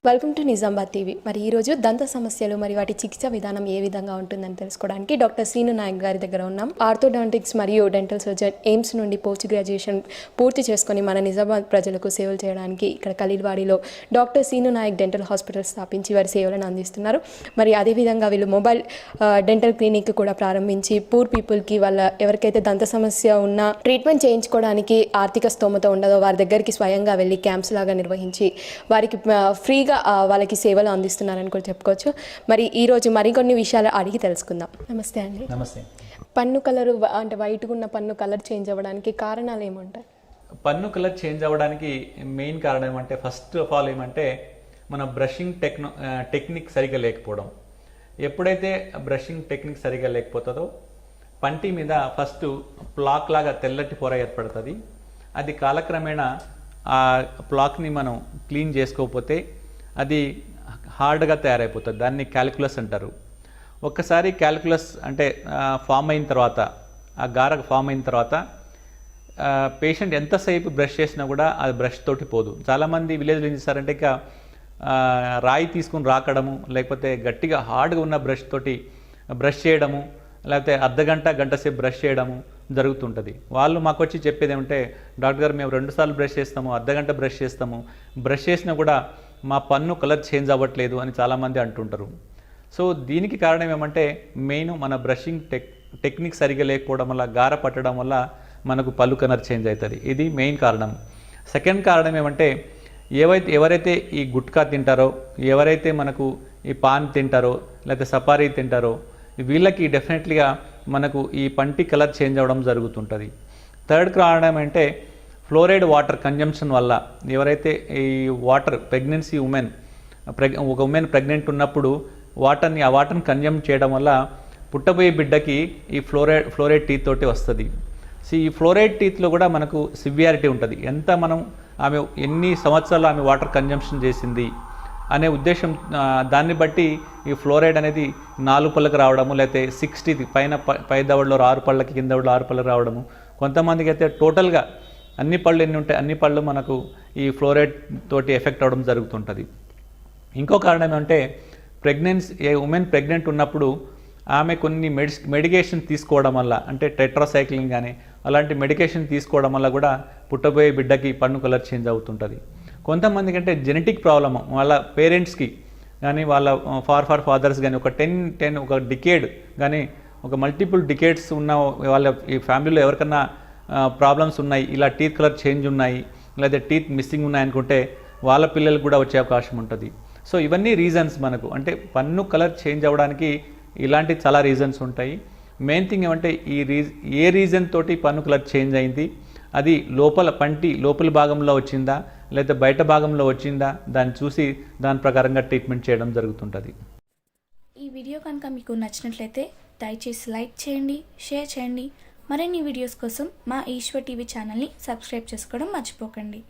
Welcome to Nizamabad TV. మరి ఈరోజు దంత సమస్యలు మరియు వాటి చికిత్స విధానం ఏ విధంగా ఉంటుందని తెలుసుకోవడానికి డాక్టర్ శ్రీను నాయక్ గారి దగ్గర ఉన్నాం. ఆర్థోడాంటిక్స్ మరియు డెంటల్ సర్జన్, ఎయిమ్స్ నుండి పోస్ట్ గ్రాడ్యుయేషన్ పూర్తి చేసుకొని మన నిజామాబాద్ ప్రజలకు సేవలు చేయడానికి ఇక్కడ ఖలీల్వాడిలో doctor Srinu Nayak dental hospital స్థాపించి వారి సేవలను అందిస్తున్నారు. మరి అదేవిధంగా వీళ్ళు మొబైల్ డెంటల్ క్లినిక్ కూడా ప్రారంభించి పూర్ పీపుల్కి వాళ్ళ ఎవరికైతే దంత సమస్య ఉన్నా ట్రీట్మెంట్ చేయించుకోవడానికి ఆర్థిక స్తోమత ఉండదో వారి దగ్గరికి స్వయంగా వెళ్ళి క్యాంప్స్ లాగా నిర్వహించి వారికి ఫ్రీగా వాళ్ళకి సేవలు అందిస్తున్నారని కూడా చెప్పుకోవచ్చు. మరి ఈరోజు మరికొన్ని విషయాలు అడిగి తెలుసుకుందాం. నమస్తే అండి. నమస్తే. పన్ను కలరు అంటే వైట్గా ఉన్న పన్ను కలర్ చేంజ్ అవ్వడానికి కారణాలు ఏముంటాయి? పన్ను కలర్ చేంజ్ అవ్వడానికి మెయిన్ కారణం ఏమంటే, ఫస్ట్ ఆఫ్ ఆల్ ఏమంటే మన బ్రషింగ్ టెక్నిక్ సరిగా లేకపోవడం. ఎప్పుడైతే బ్రషింగ్ టెక్నిక్ సరిగా లేకపోతుందో పంటి మీద ఫస్ట్ ప్లాక్ లాగా తెల్లటి పొర ఏర్పడుతుంది. అది కాలక్రమేణా ఆ ప్లాక్ని మనం క్లీన్ చేసుకోకపోతే అది హార్డ్గా తయారైపోతుంది. దాన్ని క్యాలిక్యులస్ అంటారు. ఒక్కసారి క్యాలిక్యులస్ అంటే ఫామ్ అయిన తర్వాత, ఆ గార ఫామ్ అయిన తర్వాత పేషెంట్ ఎంతసేపు బ్రష్ చేసినా కూడా అది బ్రష్ తోటి పోదు. చాలామంది విలేజ్లో ఏం చేస్తారంటే ఇక రాయి తీసుకుని రాకడము, లేకపోతే గట్టిగా హార్డ్గా ఉన్న బ్రష్ తోటి బ్రష్ చేయడము, లేకపోతే గంట సేపు బ్రష్ చేయడము జరుగుతుంటుంది. వాళ్ళు మాకు వచ్చి చెప్పేది ఏమంటే, డాక్టర్ గారు మేము 2 సార్లు బ్రష్ చేస్తాము, అర్ధగంట బ్రష్ చేస్తాము, బ్రష్ చేసినా కూడా మా పన్ను కలర్ చేంజ్ అవ్వట్లేదు అని చాలామంది అంటుంటారు. సో దీనికి కారణం ఏమంటే మెయిన్ మన బ్రషింగ్ టెక్నిక్ సరిగా లేకపోవడం వల్ల, గార పట్టడం వల్ల మనకు పళ్ళు కలర్ చేంజ్ అవుతుంది. ఇది మెయిన్ కారణం. సెకండ్ కారణం ఏమంటే ఎవరైతే ఈ గుట్కా తింటారో, ఎవరైతే మనకు ఈ పాన్ తింటారో, లేకపోతే సపారీ తింటారో, వీళ్ళకి డెఫినెట్లీగా మనకు ఈ పంటి కలర్ చేంజ్ అవ్వడం జరుగుతుంటుంది. థర్డ్ కారణం అంటే ఫ్లోరైడ్ వాటర్ కన్జంప్షన్ వల్ల, ఎవరైతే ఈ వాటర్ ప్రెగ్నెన్సీ ఒక ఉమెన్ ప్రెగ్నెంట్ ఉన్నప్పుడు ఆ వాటర్ని కన్జంప్ చేయడం వల్ల పుట్టబోయే బిడ్డకి ఈ ఫ్లోరైడ్ టీత్ తోటి వస్తుంది. సో ఈ ఫ్లోరైడ్ టీత్లో కూడా మనకు సివియారిటీ ఉంటుంది. ఎంత మనం ఆమె ఎన్ని సంవత్సరాలు ఆమె వాటర్ కన్జంప్షన్ చేసింది అనే ఉద్దేశం, దాన్ని బట్టి ఈ ఫ్లోరైడ్ అనేది 4 పళ్ళకి రావడము, లేకపోతే 60 పై దవడలో 6 పళ్ళకి, కింద దవడలో 6 పళ్ళకి రావడము. కొంతమందికి అయితే టోటల్గా అన్ని పళ్ళు ఎన్ని ఉంటాయి అన్ని పళ్ళు మనకు ఈ ఫ్లోరైడ్ తోటి ఎఫెక్ట్ అవ్వడం జరుగుతుంటుంది. ఇంకో కారణం ఏమంటే ఉమెన్ ప్రెగ్నెంట్ ఉన్నప్పుడు ఆమె కొన్ని మెడికేషన్ తీసుకోవడం వల్ల, అంటే టెట్రాసైక్లిన్ కానీ అలాంటి మెడికేషన్ తీసుకోవడం వల్ల కూడా పుట్టబోయే బిడ్డకి పన్ను కలర్ చేంజ్ అవుతుంటుంది. కొంతమందికి అంటే జెనెటిక్ ప్రాబ్లమ్ వాళ్ళ పేరెంట్స్కి కానీ, వాళ్ళ ఫాదర్స్ కానీ ఒక డికేడ్ కానీ, ఒక మల్టిపుల్ డికేడ్స్ ఉన్న వాళ్ళ ఈ ఫ్యామిలీలో ఎవరికన్నా ప్రాబ్లమ్స్ ఉన్నాయి, ఇలా టీత్ కలర్ చేంజ్ ఉన్నాయి, లేదా టీత్ మిస్సింగ్ ఉన్నాయి అనుకుంటే వాళ్ళ పిల్లలకు కూడా వచ్చే అవకాశం ఉంటుంది. సో ఇవన్నీ రీజన్స్ మనకు, అంటే పన్ను కలర్ చేంజ్ అవ్వడానికి ఇలాంటి చాలా రీజన్స్ ఉంటాయి. మెయిన్ థింగ్ ఏమంటే ఏ రీజన్ తోటి పన్ను కలర్ చేంజ్ అయింది, అది పంటి లోపల భాగంలో వచ్చిందా లేదా బయట భాగంలో వచ్చిందా, దాన్ని చూసి దాని ప్రకారంగా ట్రీట్మెంట్ చేయడం జరుగుతుంటుంది. ఈ వీడియో కనుక మీకు నచ్చినట్లయితే దయచేసి లైక్ చేయండి, షేర్ చేయండి. మరిన్ని వీడియోస్ కోసం మా ఈశ్వర్ టీవీ ఛానల్ని సబ్స్క్రైబ్ చేసుకోవడం మర్చిపోకండి.